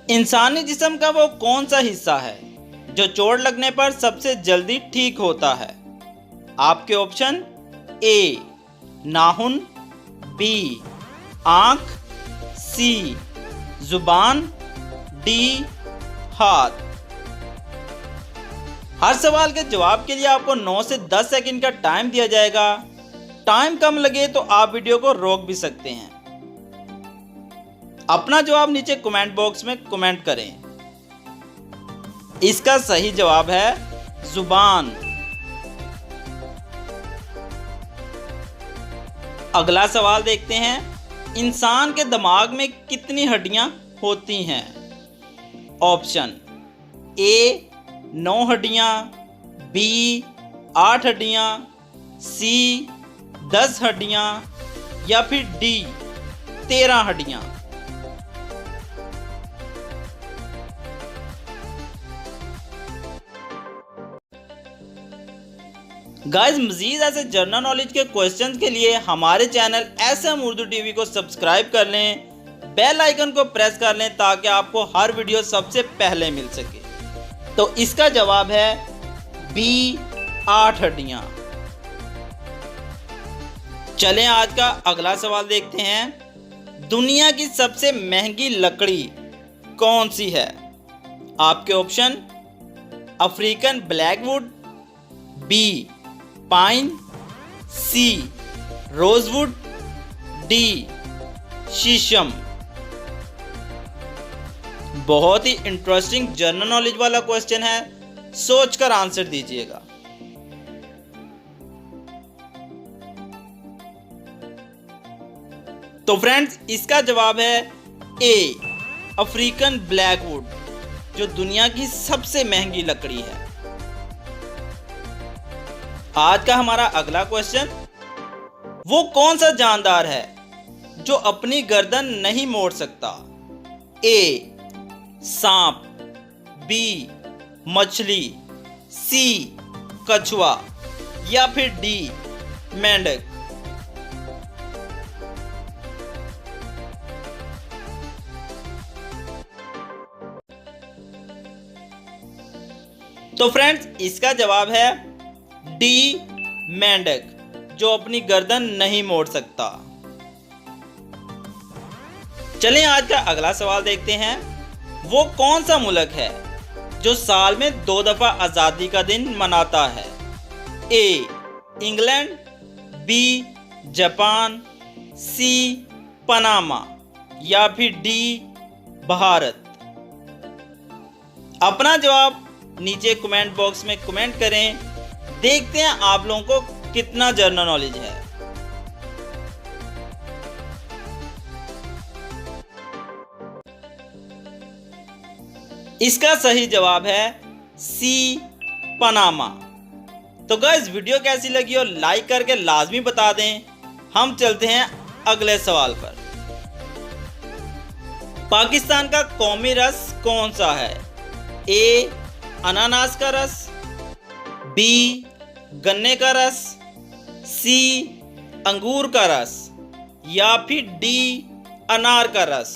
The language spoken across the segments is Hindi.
इंसानी जिस्म का वो कौन सा हिस्सा है जो चोट लगने पर सबसे जल्दी ठीक होता है? आपके ऑप्शन ए नाखून, बी आँख, सी जुबान, डी हाथ। हर सवाल के जवाब के लिए आपको 9 से 10 सेकंड का टाइम दिया जाएगा। टाइम कम लगे तो आप वीडियो को रोक भी सकते हैं। अपना जवाब नीचे कमेंट बॉक्स में कमेंट करें। इसका सही जवाब है जुबान। अगला सवाल देखते हैं। इंसान के दिमाग में कितनी हड्डियां होती हैं? ऑप्शन ए 9 हड्डियां, बी 8 हड्डियां, सी 10 हड्डियां या फिर डी 13 हड्डियां। गाइस, मजीद ऐसे जनरल नॉलेज के क्वेश्चंस के लिए हमारे चैनल SM उर्दू टीवी को सब्सक्राइब कर लें, बेल आइकन को प्रेस कर लें ताकि आपको हर वीडियो सबसे पहले मिल सके। तो इसका जवाब है बी 8 हड्डियां। चलें आज का अगला सवाल देखते हैं। दुनिया की सबसे महंगी लकड़ी कौन सी है? आपके option African blackwood, B pine, C rosewood, D sheesham. बहुत ही इंटरेस्टिंग जनरल नॉलेज वाला क्वेश्चन है, सोचकर आंसर दीजिएगा। तो फ्रेंड्स, इसका जवाब है ए अफ्रीकन ब्लैकवुड, जो दुनिया की सबसे महंगी लकड़ी है। आज का हमारा अगला क्वेश्चन, वो कौन सा जानदार है जो अपनी गर्दन नहीं मोड़ सकता? ए सांप, बी मछली, सी कछुआ या फिर डी मेंढक। तो फ्रेंड्स, इसका जवाब है डी मेंढक, जो अपनी गर्दन नहीं मोड़ सकता। चलें आज का अगला सवाल देखते हैं। वो कौन सा मुल्क है जो साल में 2 दफा आजादी का दिन मनाता है? A England, B Japan, C Panama या फिर डी भारत। अपना जवाब नीचे कमेंट बॉक्स में कमेंट करें। देखते हैं आप लोगों को कितना जनरल नॉलेज है। इसका सही जवाब है सी पनामा। तो गाइस, वीडियो कैसी लगी और लाइक करके लाजमी बता दें। हम चलते हैं अगले सवाल पर। पाकिस्तान का कौमी रस कौन सा है? ए अनानास का रस, बी गन्ने का रस, सी अंगूर का रस या फिर डी अनार का रस।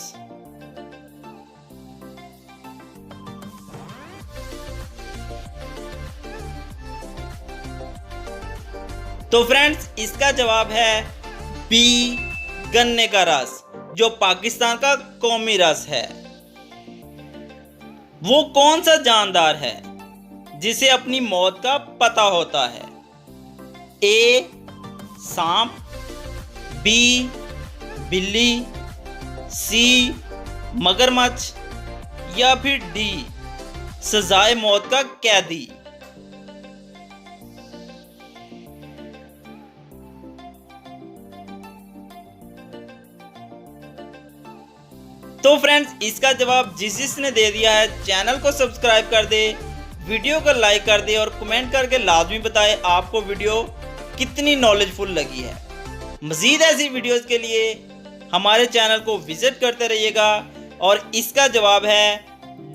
तो फ्रेंड्स, इसका जवाब है बी गन्ने का रस, जो पाकिस्तान का कौमी रस है। वो कौन सा जानदार है जिसे अपनी मौत का पता होता है? ए सांप, बी बिल्ली, सी मगरमच्छ या फिर डी सजाए मौत का कैदी। तो फ्रेंड्स, इसका जवाब जिसने दे दिया है, चैनल को सब्सक्राइब कर दे, वीडियो को लाइक कर दे और कमेंट करके लाजमी बताएं आपको वीडियो कितनी नॉलेजफुल लगी है। मज़ीद ऐसी वीडियोस के लिए हमारे चैनल को विजिट करते रहिएगा। और इसका जवाब है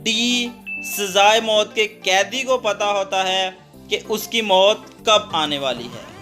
डी सजाए मौत के कैदी को पता होता है कि उसकी मौत कब आने वाली है।